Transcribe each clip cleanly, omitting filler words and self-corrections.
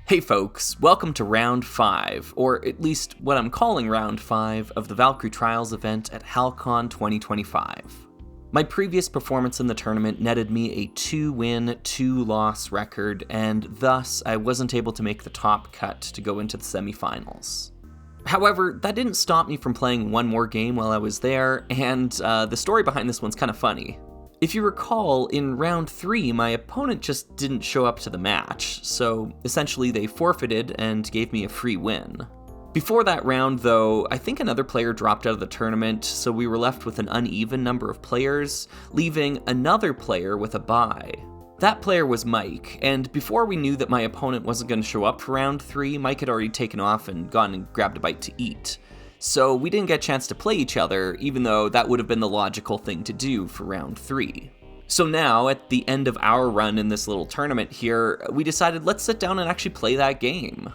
Hey folks, welcome to Round 5, or at least what I'm calling Round 5 of the Valkyrie Trials event at HalCon 2025. My previous performance in the tournament netted me a 2-win, 2-loss record, and thus I wasn't able to make the top cut to go into the semifinals. However, that didn't stop me from playing one more game while I was there, and the story behind this one's kind of funny. If you recall, in round 3, my opponent just didn't show up to the match, so essentially they forfeited and gave me a free win. Before that round, though, I think another player dropped out of the tournament, so we were left with an uneven number of players, leaving another player with a bye. That player was Mike, and before we knew that my opponent wasn't going to show up for round 3, Mike had already taken off and gone and grabbed a bite to eat. So we didn't get a chance to play each other, even though that would have been the logical thing to do for round 3. So now, at the end of our run in this little tournament here, we decided let's sit down and actually play that game.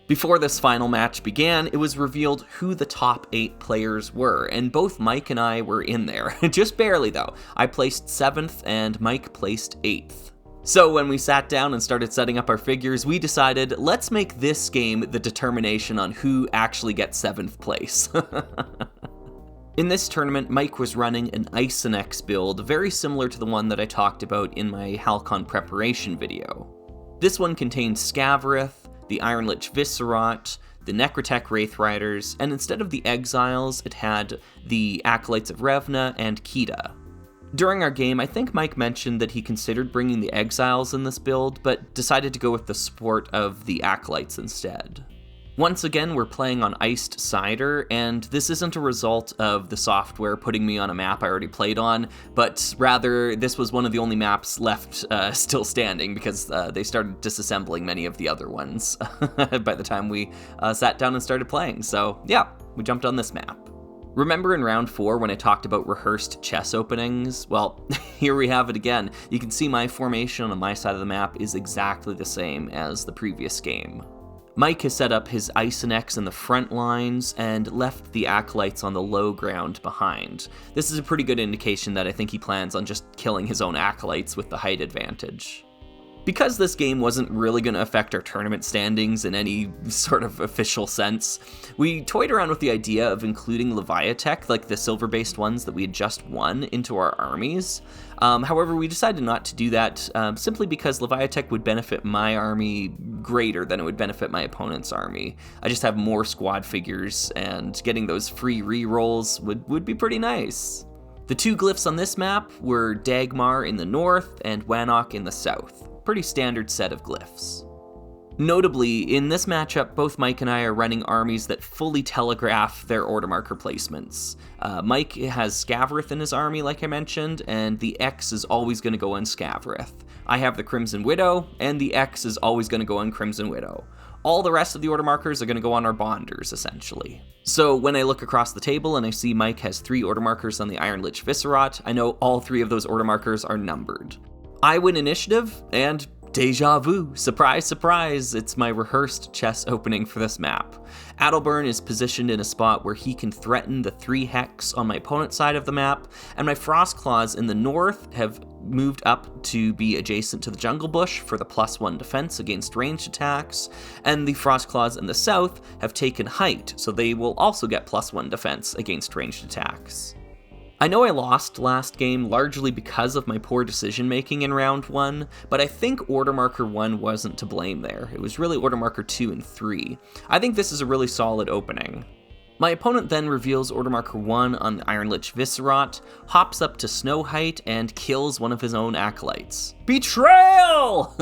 Before this final match began, it was revealed who the top 8 players were, and both Mike and I were in there. Just barely though. I placed 7th and Mike placed 8th. So when we sat down and started setting up our figures, we decided, let's make this game the determination on who actually gets 7th place. In this tournament, Mike was running an Isonex build, very similar to the one that I talked about in my HalCon preparation video. This one contained Scavarith, the Iron Lich Viscerot, the Necrotech Wraith Riders, and instead of the Exiles, it had the Acolytes of Revna and Kita. During our game, I think Mike mentioned that he considered bringing the Exiles in this build, but decided to go with the support of the Acolytes instead. Once again, we're playing on Iced Cider, and this isn't a result of the software putting me on a map I already played on, but rather this was one of the only maps left still standing because they started disassembling many of the other ones by the time we sat down and started playing. So yeah, we jumped on this map. Remember in round 4 when I talked about rehearsed chess openings? Well, here we have it again. You can see my formation on my side of the map is exactly the same as the previous game. Mike has set up his Isonex in the front lines and left the Acolytes on the low ground behind. This is a pretty good indication that I think he plans on just killing his own Acolytes with the height advantage. Because this game wasn't really going to affect our tournament standings in any sort of official sense, we toyed around with the idea of including Leviatech, like the silver-based ones that we had just won, into our armies. However, we decided not to do that simply because Leviatech would benefit my army greater than it would benefit my opponent's army. I just have more squad figures, and getting those free rerolls would be pretty nice. The 2 glyphs on this map were Dagmar in the north and Wanok in the south. Pretty standard set of glyphs. Notably, in this matchup, both Mike and I are running armies that fully telegraph their order marker placements. Mike has Scavarith in his army, like I mentioned, and the X is always going to go on Scavarith. I have the Crimson Widow, and the X is always going to go on Crimson Widow. All the rest of the order markers are going to go on our Bonders, essentially. So when I look across the table and I see Mike has 3 order markers on the Iron Lich Viscerot, I know all 3 of those order markers are numbered. I win initiative, and deja vu, surprise, surprise, it's my rehearsed chess opening for this map. Adalburn is positioned in a spot where he can threaten the 3 hex on my opponent's side of the map, and my Frostclaws in the north have moved up to be adjacent to the Jungle Bush for the +1 defense against ranged attacks, and the Frostclaws in the south have taken height, so they will also get +1 defense against ranged attacks. I know I lost last game largely because of my poor decision making in round 1, but I think Order Marker 1 wasn't to blame there. It was really Order Marker 2 and 3. I think this is a really solid opening. My opponent then reveals Order Marker 1 on the Iron Lich Viscerot, hops up to Snow Height, and kills one of his own Acolytes. Betrayal!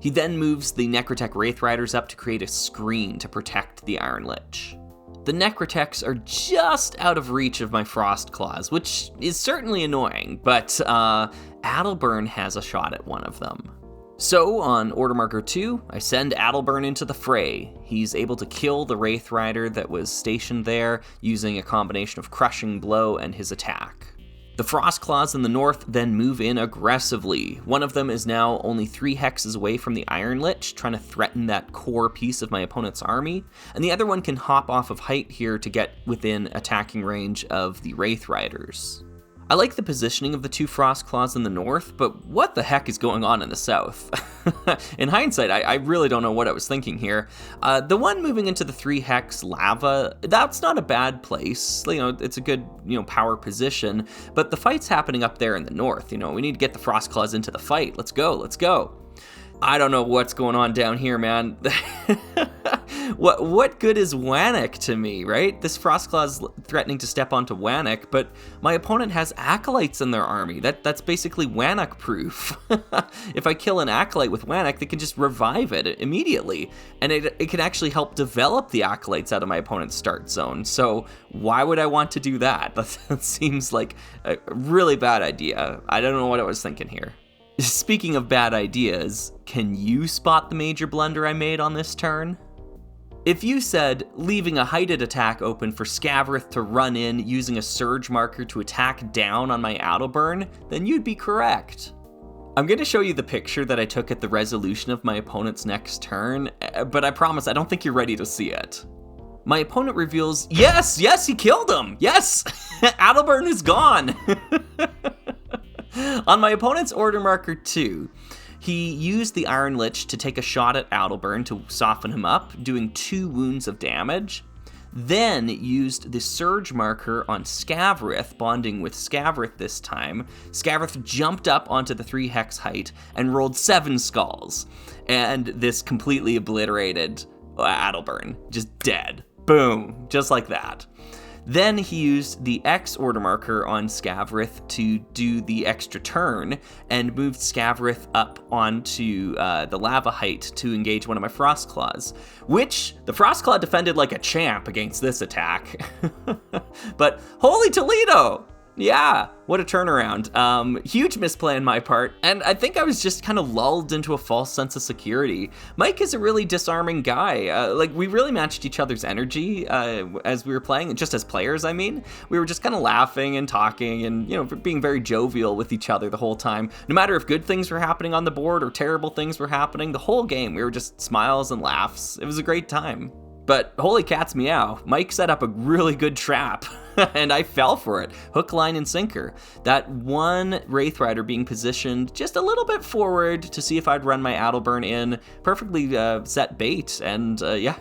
He then moves the Necrotech Wraith Riders up to create a screen to protect the Iron Lich. The Necrotechs are just out of reach of my Frostclaws, which is certainly annoying, but Adalburn has a shot at one of them. So, on Order Marker 2, I send Adalburn into the fray. He's able to kill the Wraith Rider that was stationed there using a combination of Crushing Blow and his attack. The Frostclaws in the north then move in aggressively. One of them is now only 3 hexes away from the Iron Lich, trying to threaten that core piece of my opponent's army, and the other one can hop off of height here to get within attacking range of the Wraith Riders. I like the positioning of the two Frost Claws in the north, but what the heck is going on in the south? In hindsight, I really don't know what I was thinking here. The one moving into the 3-hex lava, that's not a bad place. It's a good, power position, but the fight's happening up there in the north. We need to get the Frost Claws into the fight. Let's go. I don't know what's going on down here, man. What good is Wannock to me, right? This Frostclaw's threatening to step onto Wannock, but my opponent has Acolytes in their army. That's basically Wannock proof. If I kill an Acolyte with Wannock, they can just revive it immediately, and it can actually help develop the Acolytes out of my opponent's start zone. So why would I want to do that? That seems like a really bad idea. I don't know what I was thinking here. Speaking of bad ideas, can you spot the major blunder I made on this turn? If you said, leaving a heighted attack open for Scavrith to run in using a surge marker to attack down on my Adelburn, then you'd be correct. I'm going to show you the picture that I took at the resolution of my opponent's next turn, but I promise I don't think you're ready to see it. My opponent reveals, yes, he killed him! Yes! Adelburn is gone! On my opponent's order marker 2, he used the Iron Lich to take a shot at Adelburn to soften him up, doing 2 wounds of damage. Then used the Surge marker on Scavrith, bonding with Scavrith this time. Scavrith jumped up onto the 3-hex height and rolled 7 skulls. And this completely obliterated Adelburn, just dead. Boom, just like that. Then he used the X order marker on Scavrith to do the extra turn and moved Scavrith up onto the lava height to engage one of my Frost Claws, which the Frost Claw defended like a champ against this attack. But holy Toledo! Yeah, what a turnaround. Huge misplay on my part, and I think I was just kind of lulled into a false sense of security. Mike is a really disarming guy. We really matched each other's energy as we were playing, just as players, I mean. We were just kind of laughing and talking and, being very jovial with each other the whole time. No matter if good things were happening on the board or terrible things were happening, the whole game, we were just smiles and laughs. It was a great time. But holy cat's meow, Mike set up a really good trap, and I fell for it. Hook, line, and sinker. That one Wraith Rider being positioned just a little bit forward to see if I'd run my Adelburn in, perfectly set bait, and yeah,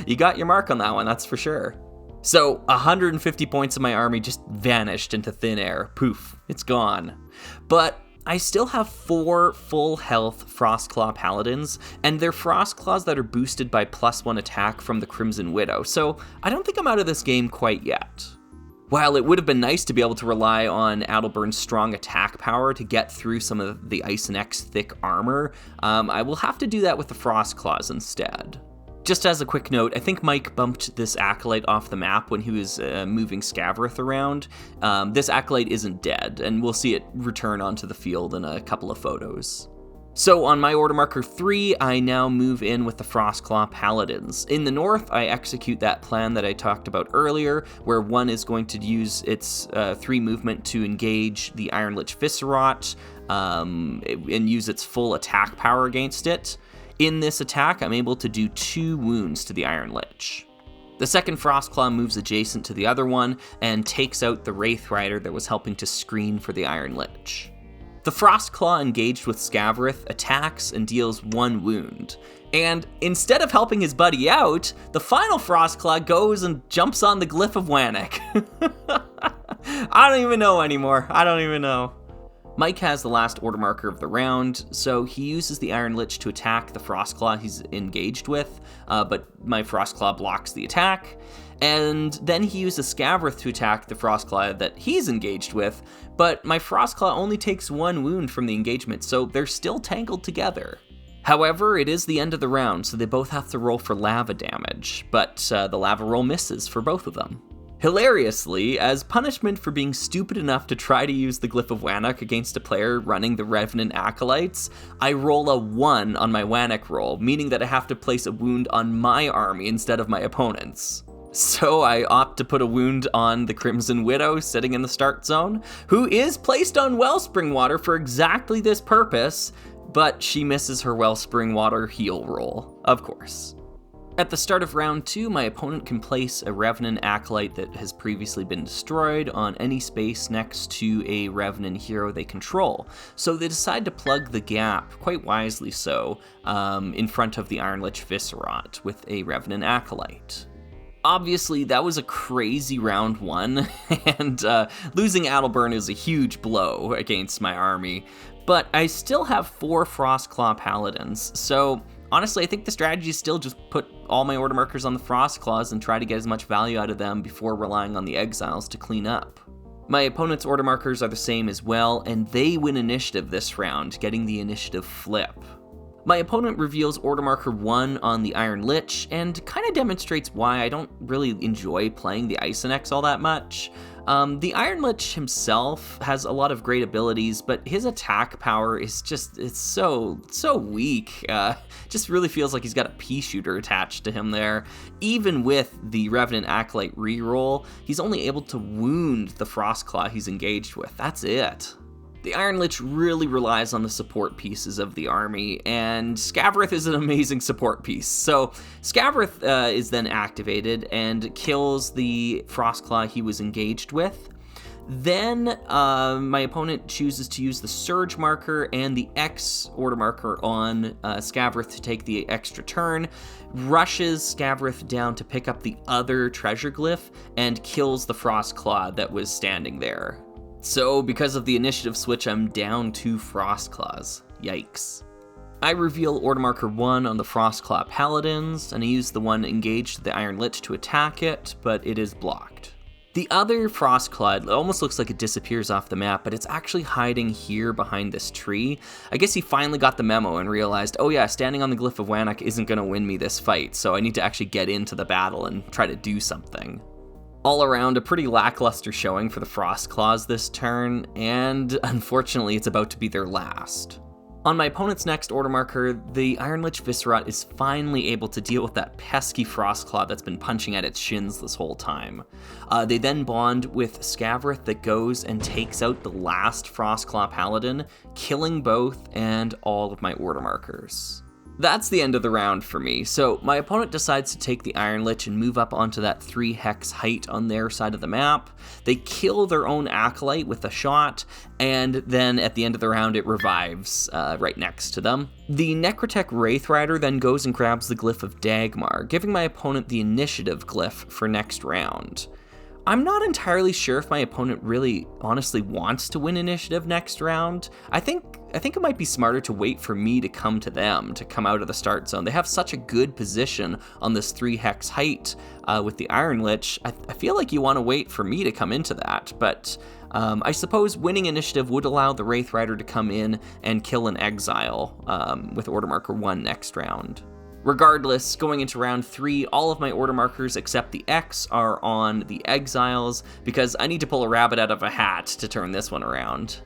you got your mark on that one, that's for sure. So 150 points of my army just vanished into thin air. Poof, it's gone. But I still have 4 full health Frostclaw Paladins, and they're Frostclaws that are boosted by +1 attack from the Crimson Widow, so I don't think I'm out of this game quite yet. While it would have been nice to be able to rely on Adelburn's strong attack power to get through some of the Ice and X thick armor, I will have to do that with the Frostclaws instead. Just as a quick note, I think Mike bumped this Acolyte off the map when he was moving Scavrith around. This Acolyte isn't dead, and we'll see it return onto the field in a couple of photos. So on my order marker 3, I now move in with the Frostclaw Paladins. In the north, I execute that plan that I talked about earlier, where one is going to use its 3 movement to engage the Iron Lich Viscerot and use its full attack power against it. In this attack, I'm able to do 2 wounds to the Iron Lich. The second Frostclaw moves adjacent to the other one and takes out the Wraith Rider that was helping to screen for the Iron Lich. The Frostclaw engaged with Scavrith attacks and deals 1 wound. And instead of helping his buddy out, the final Frostclaw goes and jumps on the Glyph of Wannock. I don't even know anymore. I don't even know. Mike has the last order marker of the round, so he uses the Iron Lich to attack the Frostclaw he's engaged with, but my Frostclaw blocks the attack. And then he uses Scavrith to attack the Frostclaw that he's engaged with, but my Frostclaw only takes 1 wound from the engagement, so they're still tangled together. However, it is the end of the round, so they both have to roll for lava damage, but the lava roll misses for both of them. Hilariously, as punishment for being stupid enough to try to use the Glyph of Wannock against a player running the Revenant Acolytes, I roll a 1 on my Wannock roll, meaning that I have to place a wound on my army instead of my opponent's. So I opt to put a wound on the Crimson Widow sitting in the start zone, who is placed on Wellspring Water for exactly this purpose, but she misses her Wellspring Water heal roll, of course. At the start of round 2, my opponent can place a Revenant Acolyte that has previously been destroyed on any space next to a Revenant hero they control. So they decide to plug the gap, quite wisely so, in front of the Iron Lich Viscerot with a Revenant Acolyte. Obviously, that was a crazy round 1, and losing Adelburn is a huge blow against my army, but I still have 4 Frostclaw Paladins, so honestly, I think the strategy is still just put all my order markers on the Frostclaws and try to get as much value out of them before relying on the Exiles to clean up. My opponent's order markers are the same as well, and they win initiative this round, getting the initiative flip. My opponent reveals order marker 1 on the Iron Lich, and kind of demonstrates why I don't really enjoy playing the Isonex all that much. The Iron Lich himself has a lot of great abilities, but his attack power is it's so weak. Just really feels like he's got a pea shooter attached to him there. Even with the Revenant Acolyte reroll, he's only able to wound the Frostclaw he's engaged with. That's it. The Iron Lich really relies on the support pieces of the army, and Scavareth is an amazing support piece. So Scavareth is then activated and kills the Frostclaw he was engaged with. Then my opponent chooses to use the Surge marker and the X order marker on Scavareth to take the extra turn, rushes Scavareth down to pick up the other treasure glyph, and kills the Frostclaw that was standing there. So, because of the initiative switch, I'm down 2 Frostclaws. Yikes. I reveal order marker 1 on the Frostclaw Paladins, and I use the one engaged to the Iron Lich to attack it, but it is blocked. The other Frostclaw almost looks like it disappears off the map, but it's actually hiding here behind this tree. I guess he finally got the memo and realized, oh yeah, standing on the Glyph of Wannock isn't going to win me this fight, so I need to actually get into the battle and try to do something. All around, a pretty lackluster showing for the Frostclaws this turn, and unfortunately it's about to be their last. On my opponent's next order marker, the Iron Lich Viscerot is finally able to deal with that pesky Frostclaw that's been punching at its shins this whole time. They then bond with Scavareth that goes and takes out the last Frostclaw Paladin, killing both and all of my order markers. That's the end of the round for me, so my opponent decides to take the Iron Lich and move up onto that 3 hex height on their side of the map. They kill their own Acolyte with a shot, and then at the end of the round it revives right next to them. The Necrotech Wraith Rider then goes and grabs the Glyph of Dagmar, giving my opponent the initiative glyph for next round. I'm not entirely sure if my opponent really honestly wants to win initiative next round. I think it might be smarter to wait for me to come to them, to come out of the start zone. They have such a good position on this 3 hex height with the Iron Lich. I feel like you want to wait for me to come into that, but I suppose winning initiative would allow the Wraith Rider to come in and kill an Exile with order marker 1 next round. Regardless, going into round 3, all of my order markers except the X are on the Exiles, because I need to pull a rabbit out of a hat to turn this one around.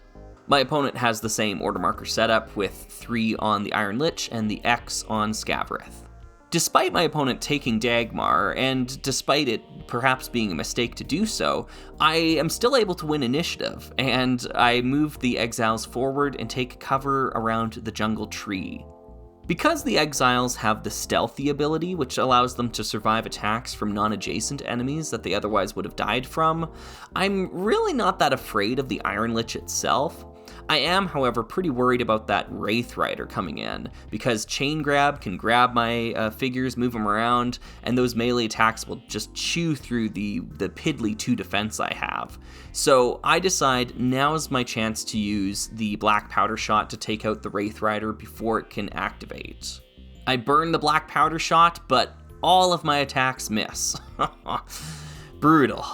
My opponent has the same order marker setup, with 3 on the Iron Lich and the X on Scavareth. Despite my opponent taking Dagmar, and despite it perhaps being a mistake to do so, I am still able to win initiative, and I move the Exiles forward and take cover around the jungle tree. Because the Exiles have the stealthy ability, which allows them to survive attacks from non-adjacent enemies that they otherwise would have died from, I'm really not that afraid of the Iron Lich itself. I am, however, pretty worried about that Wraith Rider coming in, because Chain Grab can grab my figures, move them around, and those melee attacks will just chew through the piddly 2 defense I have. So I decide now is my chance to use the Black Powder Shot to take out the Wraith Rider before it can activate. I burn the Black Powder Shot, but all of my attacks miss. Brutal.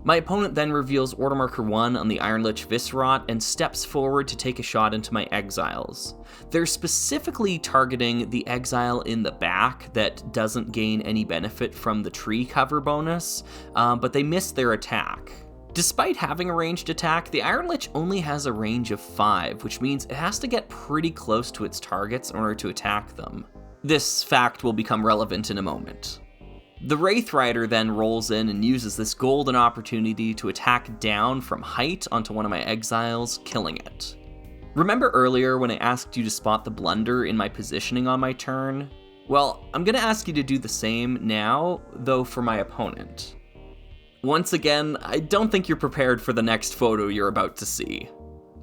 My opponent then reveals order marker 1 on the Iron Lich Viscerot and steps forward to take a shot into my Exiles. They're specifically targeting the Exile in the back that doesn't gain any benefit from the tree cover bonus, but they miss their attack. Despite having a ranged attack, the Iron Lich only has a range of 5, which means it has to get pretty close to its targets in order to attack them. This fact will become relevant in a moment. The Wraith Rider then rolls in and uses this golden opportunity to attack down from height onto one of my Exiles, killing it. Remember earlier when I asked you to spot the blunder in my positioning on my turn? Well, I'm gonna ask you to do the same now, though for my opponent. Once again, I don't think you're prepared for the next photo you're about to see.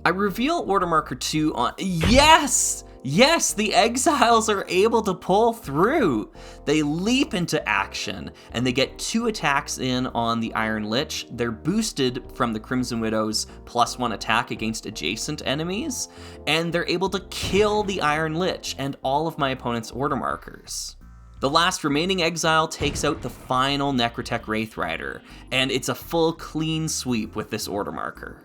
I reveal order marker 2 on... Yes! Yes, the exiles are able to pull through. They leap into action, and they get 2 attacks in on the Iron Lich. They're boosted from the Crimson Widow's +1 attack against adjacent enemies, and they're able to kill the Iron Lich and all of my opponent's order markers. The last remaining exile takes out the final Necrotech Wraith Rider, and it's a full clean sweep with this order marker.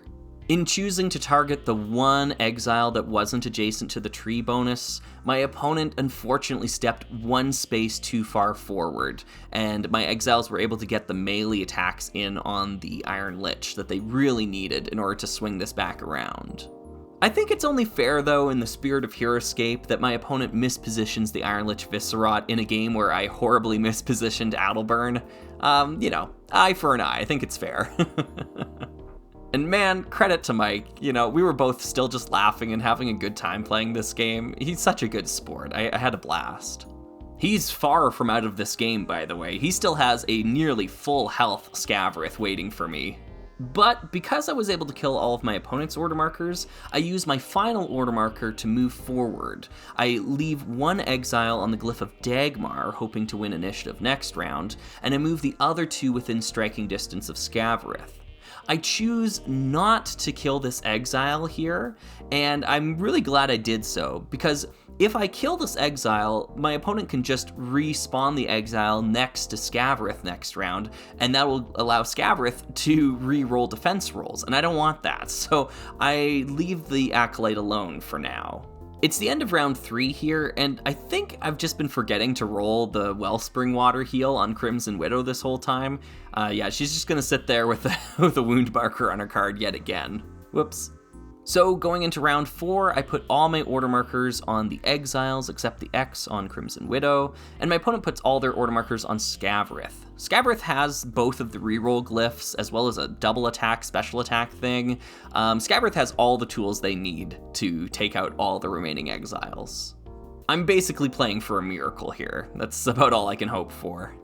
In choosing to target the one exile that wasn't adjacent to the tree bonus, my opponent unfortunately stepped 1 space too far forward, and my exiles were able to get the melee attacks in on the Iron Lich that they really needed in order to swing this back around. I think it's only fair, though, in the spirit of Heroescape, that my opponent mispositions the Iron Lich Viscerot in a game where I horribly mispositioned Adelburn. Eye for an eye, I think it's fair. And man, credit to Mike, we were both still just laughing and having a good time playing this game. He's such a good sport, I had a blast. He's far from out of this game, by the way. He still has a nearly full health Scavrith waiting for me. But because I was able to kill all of my opponent's order markers, I use my final order marker to move forward. I leave 1 exile on the Glyph of Dagmar, hoping to win initiative next round, and I move the other 2 within striking distance of Scavrith. I choose not to kill this exile here, and I'm really glad I did so, because if I kill this exile, my opponent can just respawn the exile next to Scavrith next round, and that will allow Scavrith to re-roll defense rolls, and I don't want that, so I leave the Acolyte alone for now. It's the end of round 3 here, and I think I've just been forgetting to roll the Wellspring Water heal on Crimson Widow this whole time. She's just gonna sit there with a wound marker on her card yet again. Whoops. So going into round 4, I put all my order markers on the exiles except the X on Crimson Widow, and my opponent puts all their order markers on Scavrith. Scavrith has both of the reroll glyphs as well as a double attack, special attack thing. Scavrith has all the tools they need to take out all the remaining exiles. I'm basically playing for a miracle here. That's about all I can hope for.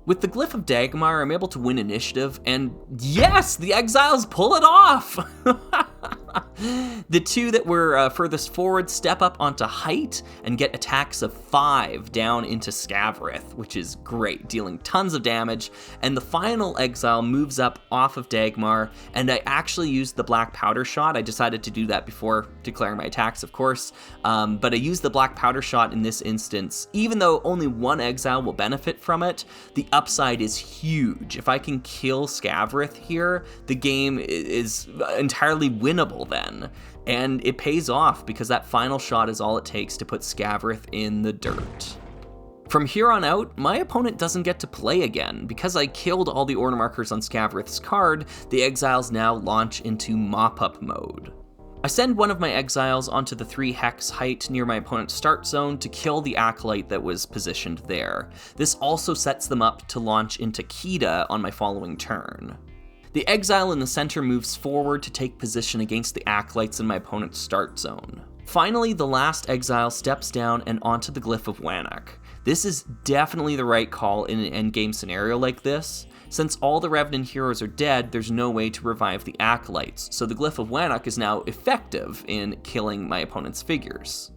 With the Glyph of Dagmar, I'm able to win initiative, and yes, the exiles pull it off! The 2 that were furthest forward step up onto height and get attacks of 5 down into Scavrith, which is great, dealing tons of damage, and the final exile moves up off of Dagmar, and I actually used the black powder shot. I decided to do that before declaring my attacks, of course, but I used the black powder shot in this instance. Even though only 1 exile will benefit from it, the upside is huge. If I can kill Scavrith here, the game is entirely winnable then, and it pays off because that final shot is all it takes to put Scavrith in the dirt. From here on out, my opponent doesn't get to play again. Because I killed all the order markers on Scavrith's card, the exiles now launch into mop-up mode. I send one of my exiles onto the 3 hex height near my opponent's start zone to kill the Acolyte that was positioned there. This also sets them up to launch into Kida on my following turn. The exile in the center moves forward to take position against the Acolytes in my opponent's start zone. Finally, the last exile steps down and onto the Glyph of Wannock. This is definitely the right call in an endgame scenario like this. Since all the Revenant heroes are dead, there's no way to revive the Acolytes, so the Glyph of Wannock is now effective in killing my opponent's figures.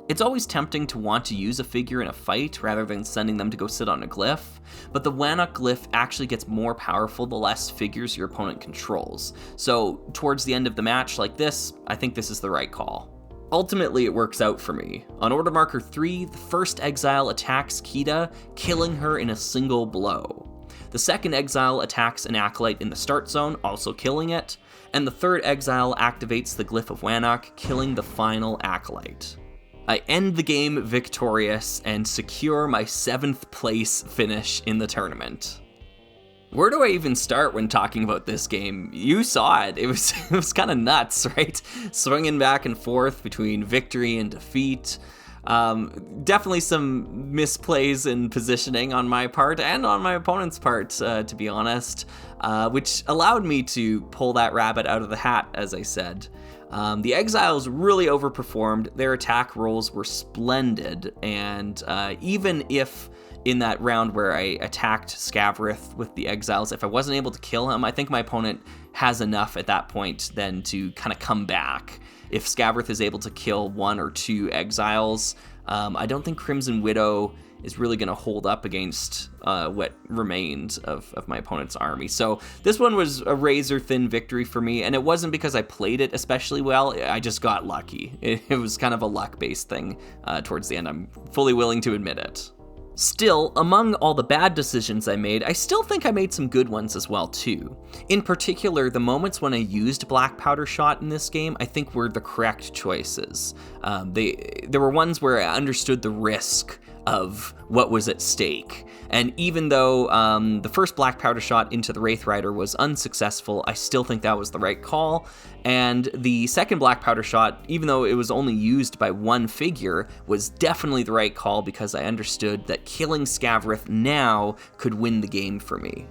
It's always tempting to want to use a figure in a fight rather than sending them to go sit on a glyph, but the Wannock glyph actually gets more powerful the less figures your opponent controls. So towards the end of the match like this, I think this is the right call. Ultimately, it works out for me. On order marker 3, the first exile attacks Kida, killing her in a single blow. The second exile attacks an Acolyte in the start zone, also killing it, and the third exile activates the Glyph of Wannock, killing the final Acolyte. I end the game victorious and secure my 7th place finish in the tournament. Where do I even start when talking about this game? You saw it. It was kind of nuts, right? Swinging back and forth between victory and defeat. Definitely some misplays in positioning on my part and on my opponent's part, to be honest, which allowed me to pull that rabbit out of the hat, as I said. The Exiles really overperformed. Their attack rolls were splendid, and even if in that round where I attacked Scavarith with the Exiles, if I wasn't able to kill him, I think my opponent has enough at that point then to kind of come back. If Scavarith is able to kill 1 or 2 Exiles, I don't think Crimson Widow is really going to hold up against what remained of my opponent's army. So this one was a razor-thin victory for me, and it wasn't because I played it especially well. I just got lucky. It was kind of a luck-based thing towards the end. I'm fully willing to admit it. Still, among all the bad decisions I made, I still think I made some good ones as well, too. In particular, the moments when I used Black Powder Shot in this game, I think were the correct choices. There were ones where I understood the risk of what was at stake. And even though the first Black Powder Shot into the Wraith Rider was unsuccessful, I still think that was the right call. And the second Black Powder Shot, even though it was only used by 1 figure, was definitely the right call because I understood that killing Scavarith now could win the game for me.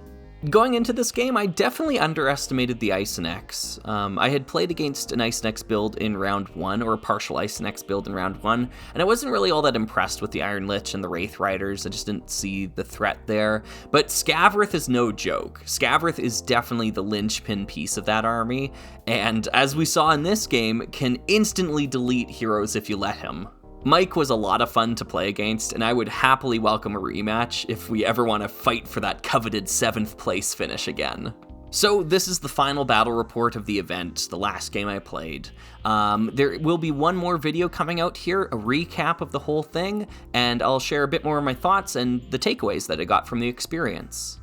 Going into this game, I definitely underestimated the Ice and X. I had played against an Ice and X build in round 1, or a partial Ice and X build in round 1, and I wasn't really all that impressed with the Iron Lich and the Wraith Riders. I just didn't see the threat there. But Scavarith is no joke. Scavarith is definitely the linchpin piece of that army, and as we saw in this game, can instantly delete heroes if you let him. Mike was a lot of fun to play against, and I would happily welcome a rematch if we ever want to fight for that coveted 7th place finish again. So this is the final battle report of the event, the last game I played. There will be one more video coming out here, a recap of the whole thing, and I'll share a bit more of my thoughts and the takeaways that I got from the experience.